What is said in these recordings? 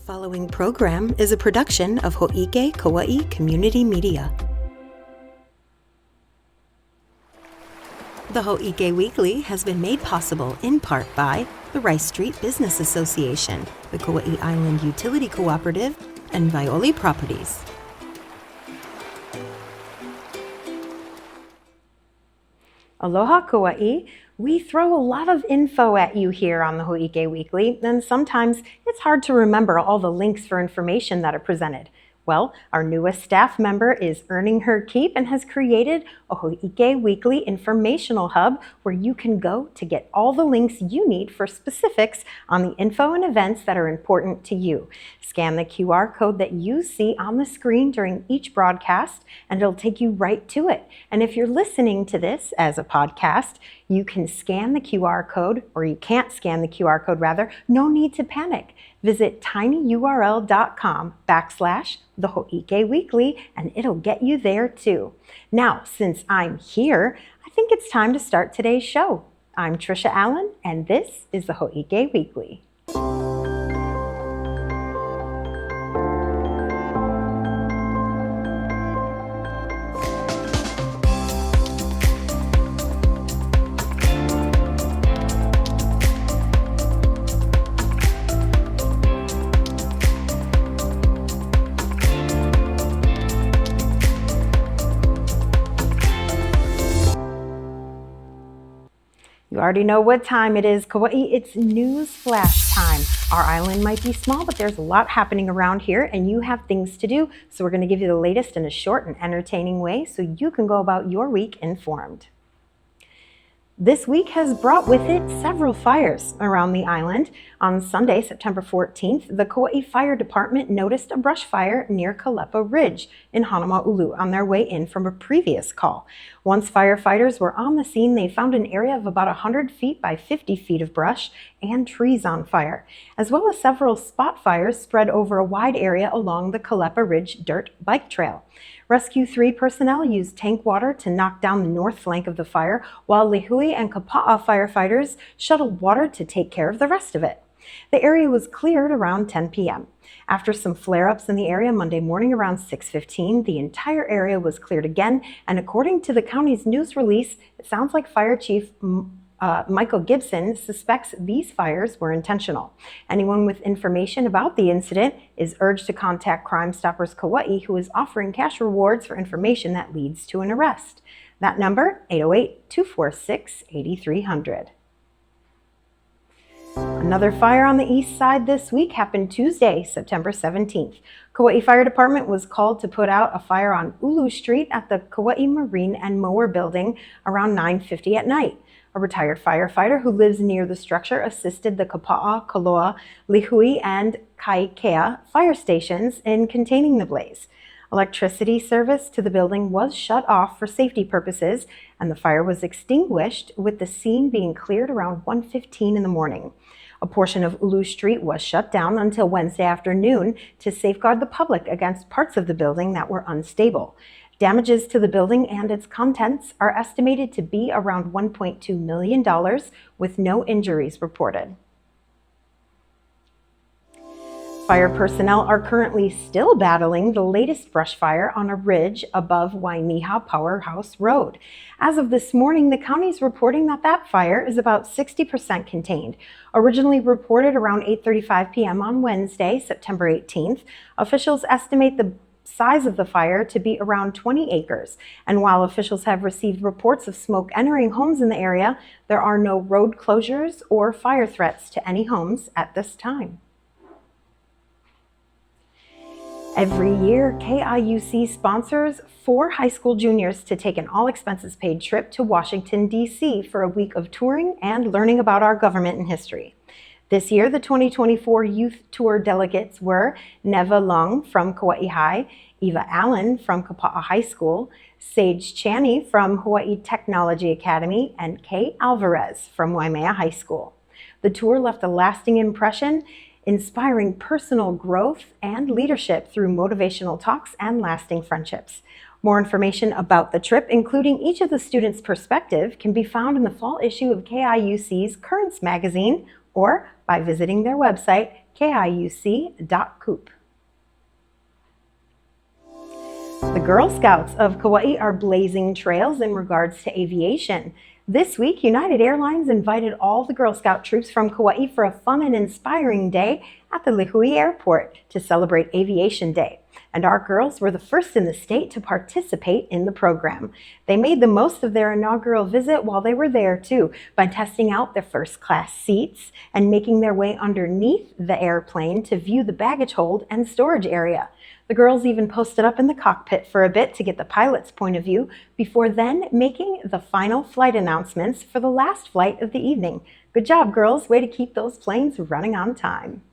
following program is a production of HōʻIke Kauai Community Media. The HōʻIke Weekly has been made possible in part by the Rice Street Business Association, the Kauai Island Utility Cooperative, and Violi Properties. Aloha, Kauai. We throw a lot of info at you here on the HōʻIke Weekly, and sometimes it's hard to remember all the links for information that are presented. Well, our newest staff member is earning her keep and has created a HōʻIke Weekly informational hub where you can go to get all the links you need for specifics on the info and events that are important to you. Scan the QR code that you see on the screen during each broadcast, and it'll take you right to it. And if you're listening to this as a podcast, you can scan the QR code, or you can't scan the QR code rather, no need to panic. Visit tinyurl.com/the HōʻIke Weekly, and it'll get you there too. Now, since I'm here, I think it's time to start today's show. I'm Trisha Allen, and this is the HōʻIke Weekly. You already know what time it is, Kauai. It's Newsflash time. Our island might be small, but there's a lot happening around here and you have things to do. So we're going to give you the latest in a short and entertaining way so you can go about your week informed. This week has brought with it several fires around the island. On Sunday, September 14th, the Kauai Fire Department noticed a brush fire near Kalepa Ridge in Honolulu on their way in from a previous call. Once firefighters were on the scene, they found an area of about 100 feet by 50 feet of brush and trees on fire, as well as several spot fires spread over a wide area along the Kalepa Ridge dirt bike trail. Rescue 3 personnel used tank water to knock down the north flank of the fire, while Lihue and Kapaa firefighters shuttled water to take care of the rest of it. The area was cleared around 10 p.m. After some flare-ups in the area Monday morning around 6:15, the entire area was cleared again, and according to the county's news release, it sounds like Fire Chief Michael Gibson suspects these fires were intentional. Anyone with information about the incident is urged to contact Crime Stoppers Kauai, who is offering cash rewards for information that leads to an arrest. That number, 808-246-8300. Another fire on the east side this week happened Tuesday, September 17th. Kauai Fire Department was called to put out a fire on Ulu Street at the Kauai Marine and Mower Building around 9:50 at night. A retired firefighter who lives near the structure assisted the Kapaa, Kaloa, Lihue, and Kaikea fire stations in containing the blaze. Electricity service to the building was shut off for safety purposes, and the fire was extinguished, with the scene being cleared around 1:15 in the morning. A portion of Ulu Street was shut down until Wednesday afternoon to safeguard the public against parts of the building that were unstable. Damages to the building and its contents are estimated to be around $1.2 million, with no injuries reported. Fire personnel are currently still battling the latest brush fire on a ridge above Wainiha Powerhouse Road. As of this morning, the county is reporting that fire is about 60% contained. Originally reported around 8:35 p.m. on Wednesday, September 18th, officials estimate the size of the fire to be around 20 acres. And while officials have received reports of smoke entering homes in the area, there are no road closures or fire threats to any homes at this time. Every year, KIUC sponsors 4 high school juniors to take an all-expenses-paid trip to Washington, D.C. for a week of touring and learning about our government and history. This year, the 2024 Youth Tour delegates were Neva Lung from Kauai High, Eva Allen from Kapaa High School, Sage Chaney from Hawaii Technology Academy, and Kay Alvarez from Waimea High School. The tour left a lasting impression, inspiring personal growth and leadership through motivational talks and lasting friendships. More information about the trip, including each of the students' perspective, can be found in the fall issue of KIUC's Currents magazine or by visiting their website, KIUC.coop. The Girl Scouts of Kauai are blazing trails in regards to aviation. This week, United Airlines invited all the Girl Scout troops from Kauai for a fun and inspiring day at the Lihue Airport to celebrate Aviation Day. And our girls were the first in the state to participate in the program. They made the most of their inaugural visit while they were there too, by testing out the first class seats and making their way underneath the airplane to view the baggage hold and storage area. The girls even posted up in the cockpit for a bit to get the pilot's point of view before then making the final flight announcements for the last flight of the evening. Good job, girls. Way to keep those planes running on time.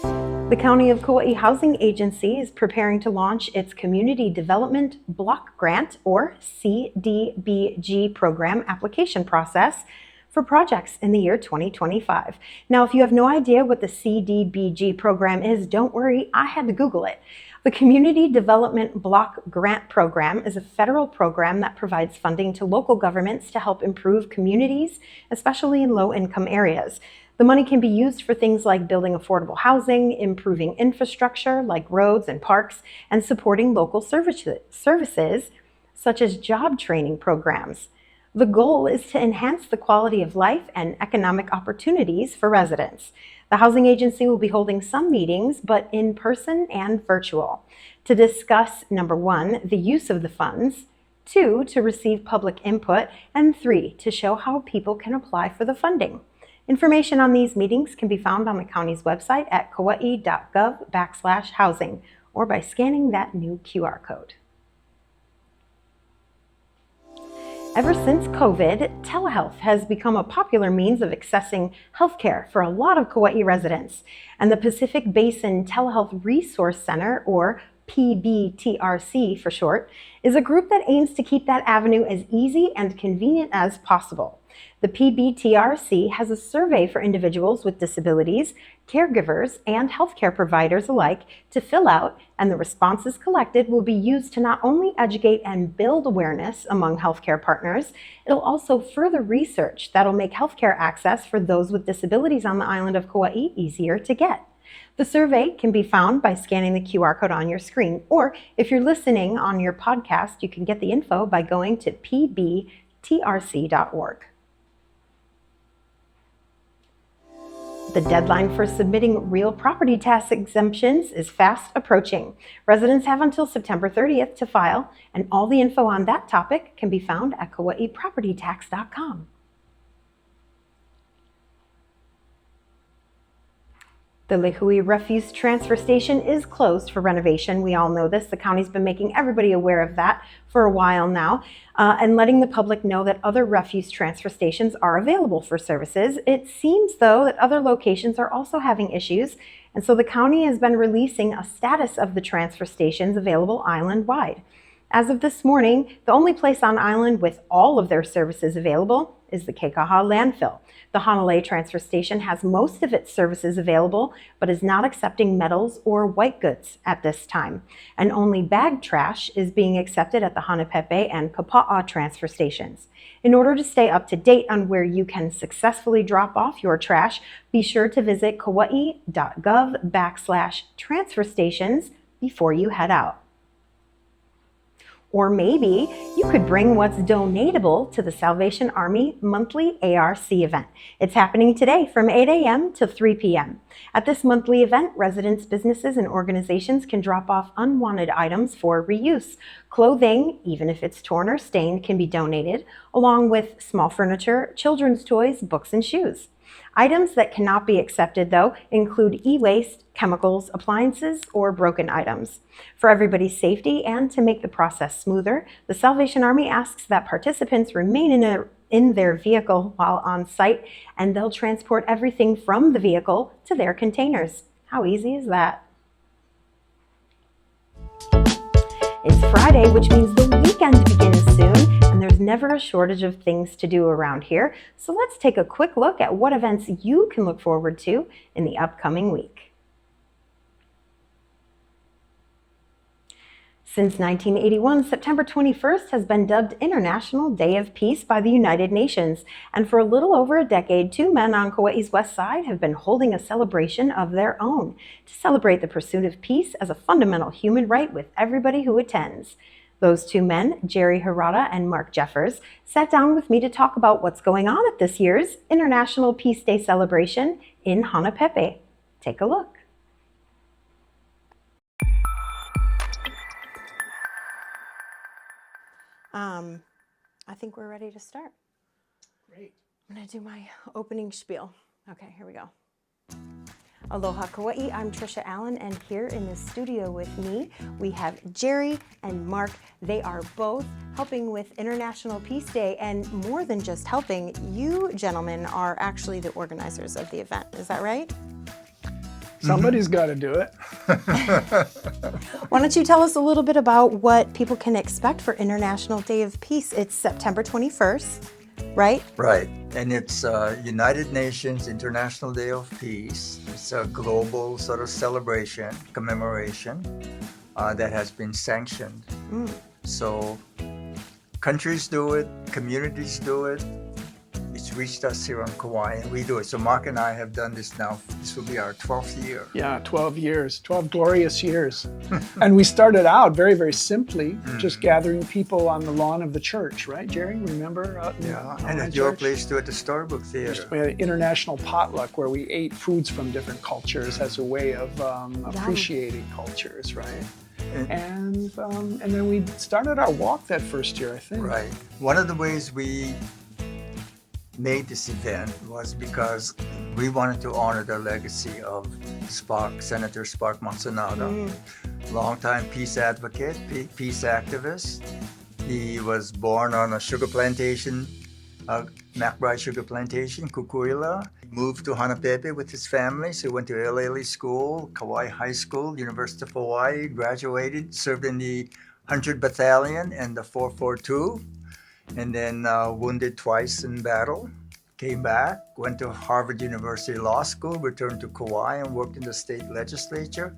The County of Kauai Housing Agency is preparing to launch its Community Development Block Grant, or CDBG, program application process for projects in the year 2025. Now, if you have no idea what the CDBG program is, don't worry, I had to Google it. The Community Development Block Grant Program is a federal program that provides funding to local governments to help improve communities, especially in low-income areas. The money can be used for things like building affordable housing, improving infrastructure like roads and parks, and supporting local services such as job training programs. The goal is to enhance the quality of life and economic opportunities for residents. The housing agency will be holding some meetings, but in person and virtual, to discuss, number 1, the use of the funds, 2, to receive public input, and 3, to show how people can apply for the funding. Information on these meetings can be found on the county's website at kauai.gov/housing or by scanning that new QR code. Ever since COVID, telehealth has become a popular means of accessing healthcare for a lot of Kauai residents. And the Pacific Basin Telehealth Resource Center, or PBTRC for short, is a group that aims to keep that avenue as easy and convenient as possible. The PBTRC has a survey for individuals with disabilities, caregivers, and healthcare providers alike to fill out, and the responses collected will be used to not only educate and build awareness among healthcare partners, it'll also further research that'll make healthcare access for those with disabilities on the island of Kauai easier to get. The survey can be found by scanning the QR code on your screen, or if you're listening on your podcast, you can get the info by going to pbtrc.org. The deadline for submitting real property tax exemptions is fast approaching. Residents have until September 30th to file, and all the info on that topic can be found at kauaipropertytax.com. The Lihue Refuse Transfer Station is closed for renovation. We all know this. The county's been making everybody aware of that for a while now, and letting the public know that other refuse transfer stations are available for services. It seems, though, that other locations are also having issues, and so the county has been releasing a status of the transfer stations available island-wide. As of this morning, the only place on island with all of their services available is the Kekaha landfill. The Hanalei transfer station has most of its services available, but is not accepting metals or white goods at this time. And only bag trash is being accepted at the Hanapepe and Kapaa transfer stations. In order to stay up to date on where you can successfully drop off your trash, be sure to visit kauai.gov/transfer stations before you head out. Or maybe you could bring what's donatable to the Salvation Army monthly ARC event. It's happening today from 8 a.m. to 3 p.m. At this monthly event, residents, businesses, and organizations can drop off unwanted items for reuse. Clothing, even if it's torn or stained, can be donated, along with small furniture, children's toys, books, and shoes. Items that cannot be accepted, though, include e-waste, chemicals, appliances, or broken items. For everybody's safety and to make the process smoother, the Salvation Army asks that participants remain in their vehicle while on site, and they'll transport everything from the vehicle to their containers. How easy is that? It's Friday, which means the weekend begins soon, and there's never a shortage of things to do around here. So let's take a quick look at what events you can look forward to in the upcoming week. Since 1981, September 21st has been dubbed International Day of Peace by the United Nations. And for a little over a decade, two men on Kauai's west side have been holding a celebration of their own to celebrate the pursuit of peace as a fundamental human right with everybody who attends. Those two men, Jerry Hirata and Mark Jeffers, sat down with me to talk about what's going on at this year's International Peace Day celebration in Hanapepe. Take a look. I think we're ready to start. Great. I'm going to do my opening spiel. Okay, here we go. Aloha Kauai, I'm Trisha Allen, and here in the studio with me, we have Jerry and Mark. They are both helping with International Peace Day, and more than just helping, you gentlemen are actually the organizers of the event. Is that right? Somebody's got to do it. Why don't you tell us a little bit about what people can expect for International Day of Peace? It's September 21st, right? Right, and it's United Nations International Day of Peace. It's a global sort of celebration, commemoration that has been sanctioned. So countries do it, communities do it. It's reached us here on Kauai, and we do it. So Mark and I have done this now. This will be our 12th year. Yeah, 12 years, 12 glorious years. And we started out very, very simply, just gathering people on the lawn of the church, right, Jerry? Remember? Yeah, and at your place too, at the Storybook Theater. We had an international potluck where we ate foods from different cultures as a way of appreciating cultures, right? And then we started our walk that first year, I think. Right. One of the ways we made this event was because we wanted to honor the legacy of Senator Spark Matsunaga, longtime peace advocate, peace activist. He was born on a sugar plantation, McBride sugar plantation, Kukuila. Moved to Hanapepe with his family, so he went to Elele School, Kauai High School, University of Hawaii, graduated, served in the 100 Battalion and the 442. And then wounded twice in battle, came back, went to Harvard University Law School, returned to Kauai and worked in the state legislature,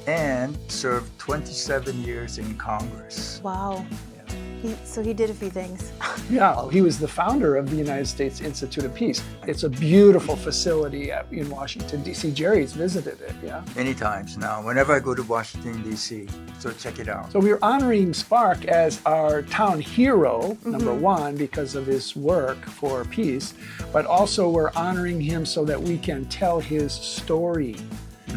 and served 27 years in Congress. Wow. So he did a few things. Yeah, he was the founder of the United States Institute of Peace. It's a beautiful facility in Washington, D.C. Jerry's visited it, yeah? Many times now, whenever I go to Washington, D.C., so check it out. So we're honoring Spark as our town hero, number one, because of his work for peace, but also we're honoring him so that we can tell his story.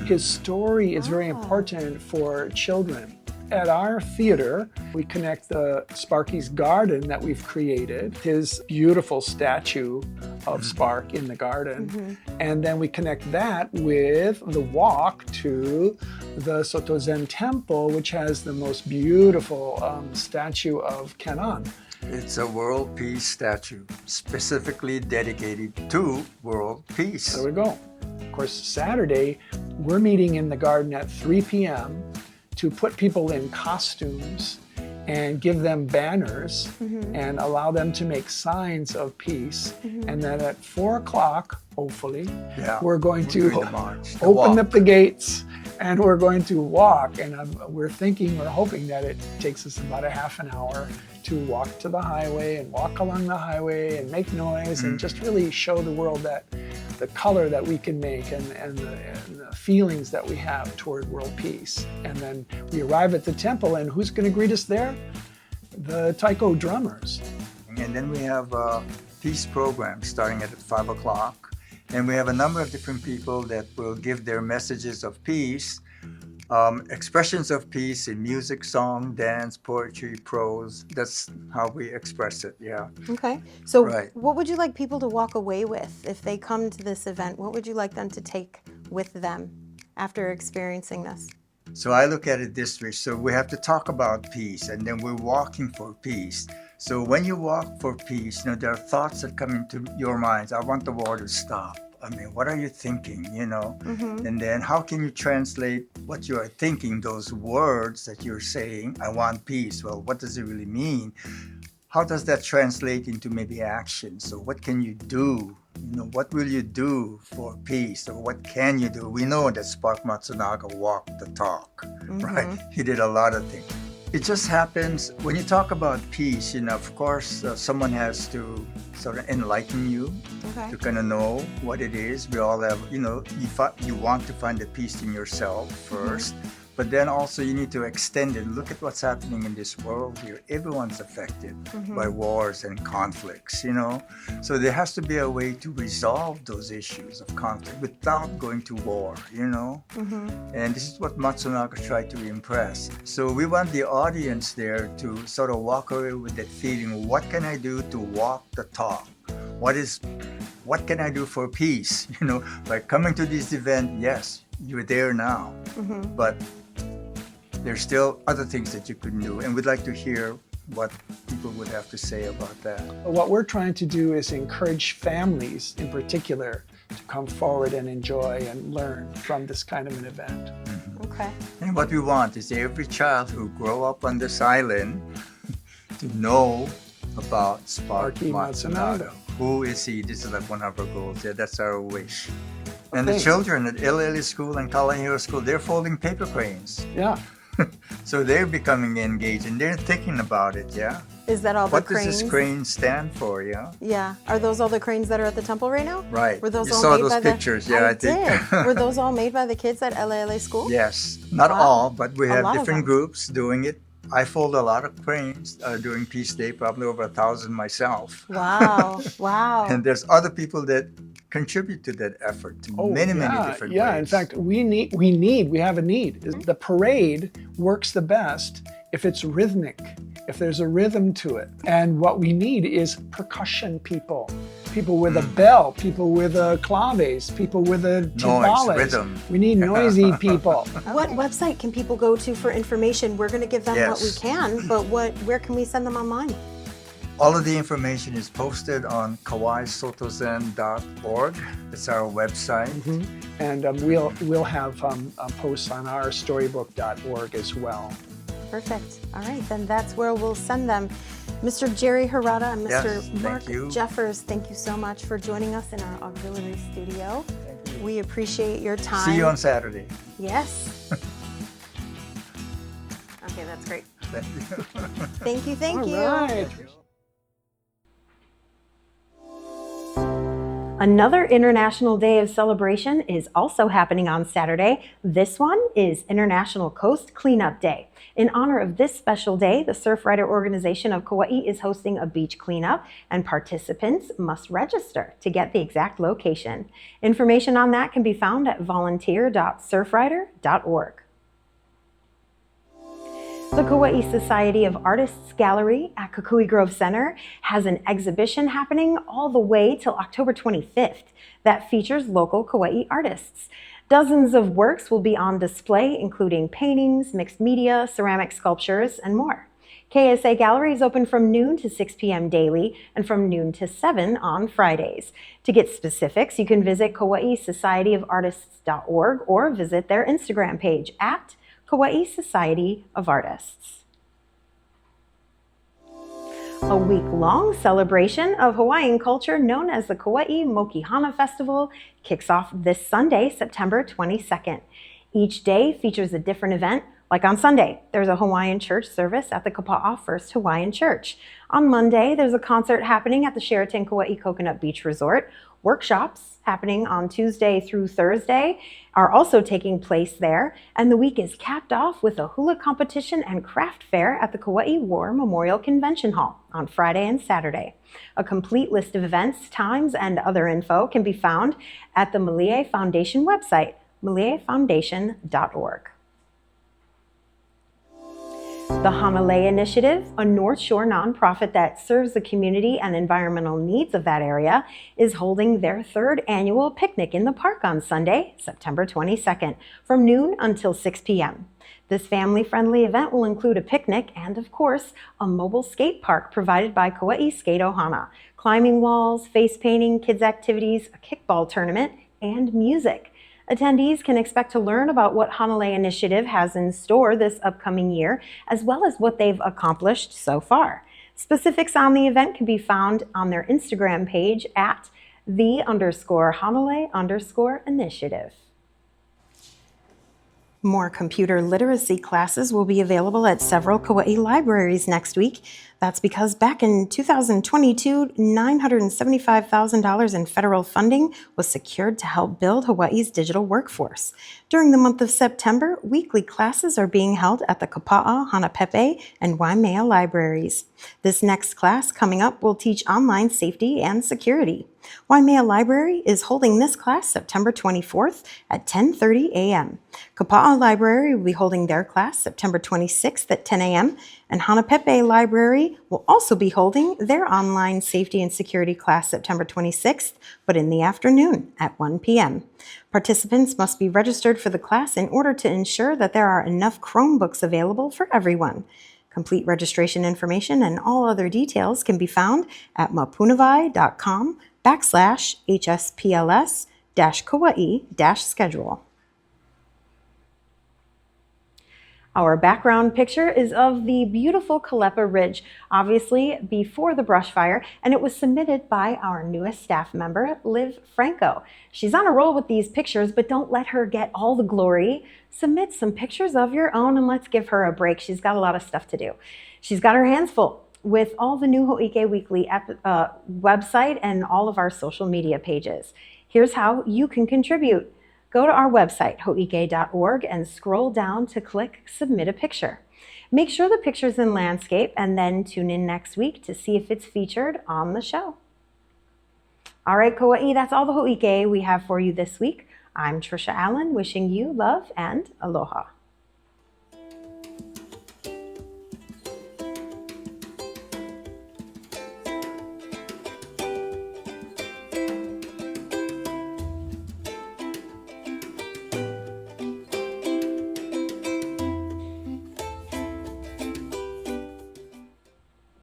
His story is very important for children. At our theater, we connect the Sparky's Garden that we've created, his beautiful statue of Spark in the garden, and then we connect that with the walk to the Soto Zen Temple, which has the most beautiful statue of Kenan. It's a world peace statue, specifically dedicated to world peace. There we go. Of course, Saturday, we're meeting in the garden at 3 p.m. to put people in costumes and give them banners and allow them to make signs of peace. And then at 4 o'clock, hopefully, we're going to open up the gates and we're going to walk. And we're hoping that it takes us about a half an hour to walk to the highway and walk along the highway and make noise and just really show the world that the color that we can make and the feelings that we have toward world peace. And then we arrive at the temple, and who's going to greet us there? The taiko drummers. And then we have a peace program starting at 5 o'clock. And we have a number of different people that will give their messages of peace, expressions of peace in music, song, dance, poetry, prose. That's how we express it, yeah. Okay. So what would you like people to walk away with if they come to this event? What would you like them to take with them after experiencing this? So I look at it this way. So we have to talk about peace, and then we're walking for peace. So when you walk for peace, there are thoughts that come into your minds. I want the war to stop. I mean, what are you thinking, And then how can you translate what you are thinking, those words that you're saying, I want peace. Well, what does it really mean? How does that translate into maybe action? So what can you do? What will you do for peace? Or what can you do? We know that Spark Matsunaga walked the talk, right? He did a lot of things. It just happens when you talk about peace, you know, of course, someone has to sort of enlighten you to kind of know what it is. We all have, you know, you want to find the peace in yourself first, but then also you need to extend it. Look at what's happening in this world here. Everyone's affected by wars and conflicts, you know. So there has to be a way to resolve those issues of conflict without going to war, you know. And this is what Matsunaga tried to impress. So we want the audience there to sort of walk away with that feeling, what can I do to walk the talk? What can I do for peace? You know, by coming to this event, yes, you're there now, but there's still other things that you could do, and we'd like to hear what people would have to say about that. What we're trying to do is encourage families in particular to come forward and enjoy and learn from this kind of an event. Okay. And what we want is every child who grow up on this island to know about Sparky Matsunaga. Who is he? This is like one of our goals. Yeah, that's our wish. And the children at LLA School and Kalahira School, they're folding paper cranes. Yeah. So they're becoming engaged and they're thinking about it, yeah? Is that all the What cranes? does this crane stand for, yeah? Yeah. Are those all the cranes that are at the temple right now? Right. Were those you all saw made those by pictures, the... yeah, I I think. did. Were those all made by the kids at LALA School? Yes. Not Wow. all, but we A have lot of different them. groups doing it. I fold a lot of cranes during Peace Day, probably over 1,000 myself. Wow. Wow. And there's other people that contribute to that effort in many different ways. Yeah, in fact, we have a need. The parade works the best if it's rhythmic, if there's a rhythm to it. And what we need is percussion people with a bell, people with a claves, people with a timbales. Rhythm. We need noisy people. What website can people go to for information? We're going to give them what we Yes. can, but where can we send them online? All of the information is posted on kawaiisotozen.org. It's our website. And we'll have posts on our storybook.org as well. Perfect. All right, then that's where we'll send them. Mr. Jerry Harada and Mr. Yes, Mark thank you. Jeffers, thank you so much for joining us in our auxiliary studio. We appreciate your time. See you on Saturday. Yes. Okay, that's great. Thank you. Thank you, thank you. All right. Another International Day of Celebration is also happening on Saturday. This one is International Coast Cleanup Day. In honor of this special day, the Surfrider organization of Kauai is hosting a beach cleanup, and participants must register to get the exact location. Information on that can be found at volunteer.surfrider.org. The Kauai Society of Artists Gallery at Kukui Grove Center has an exhibition happening all the way till October 25th that features local Kauai artists. Dozens of works will be on display, including paintings, mixed media, ceramic sculptures, and more. KSA Gallery is open from noon to 6 p.m. daily and from noon to 7 on Fridays. To get specifics, you can visit KauaiSocietyOfArtists.org or visit their Instagram page at Kauai Society of Artists. A week-long celebration of Hawaiian culture known as the Kauai Mokihana Festival kicks off this Sunday, September 22nd. Each day features a different event. Like on Sunday, there's a Hawaiian church service at the Kapaa First Hawaiian Church. On Monday, there's a concert happening at the Sheraton Kauai Coconut Beach Resort. Workshops happening on Tuesday through Thursday are also taking place there, and the week is capped off with a hula competition and craft fair at the Kauai War Memorial Convention Hall on Friday and Saturday. A complete list of events, times, and other info can be found at the Malie Foundation website, maliefoundation.org. The Hanalei Initiative, a North Shore nonprofit that serves the community and environmental needs of that area, is holding their third annual picnic in the park on Sunday, September 22nd, from noon until 6 p.m. This family-friendly event will include a picnic and, of course, a mobile skate park provided by Kauai Skate Ohana, climbing walls, face painting, kids activities, a kickball tournament, and music. Attendees can expect to learn about what Hanalei Initiative has in store this upcoming year, as well as what they've accomplished so far. Specifics on the event can be found on their Instagram page at _Hanalei_initiative. More computer literacy classes will be available at several Kauai libraries next week. That's because back in 2022, $975,000 in federal funding was secured to help build Hawaii's digital workforce. During the month of September, weekly classes are being held at the Kapaa, Hanapepe, and Waimea libraries. This next class coming up will teach online safety and security. Waimea Library is holding this class September 24th at 10:30 a.m. Kapaa Library will be holding their class September 26th at 10 a.m. and Hanapepe Library will also be holding their online safety and security class September 26th, but in the afternoon at 1 p.m. Participants must be registered for the class in order to ensure that there are enough Chromebooks available for everyone. Complete registration information and all other details can be found at mapunawai.com/HSPLS-Kauaʻi-schedule. Our background picture is of the beautiful Kalepa Ridge, obviously before the Brushfire, and it was submitted by our newest staff member, Liv Franco. She's on a roll with these pictures, but don't let her get all the glory. Submit some pictures of your own and let's give her a break. She's got a lot of stuff to do. She's got her hands full with all the new HōʻIke Weekly website and all of our social media pages. Here's how you can contribute. Go to our website, hoike.org, and scroll down to click Submit a Picture. Make sure the picture's in landscape and then tune in next week to see if it's featured on the show. All right, Kauaʻi, that's all the HōʻIke we have for you this week. I'm Trisha Allen, wishing you love and aloha.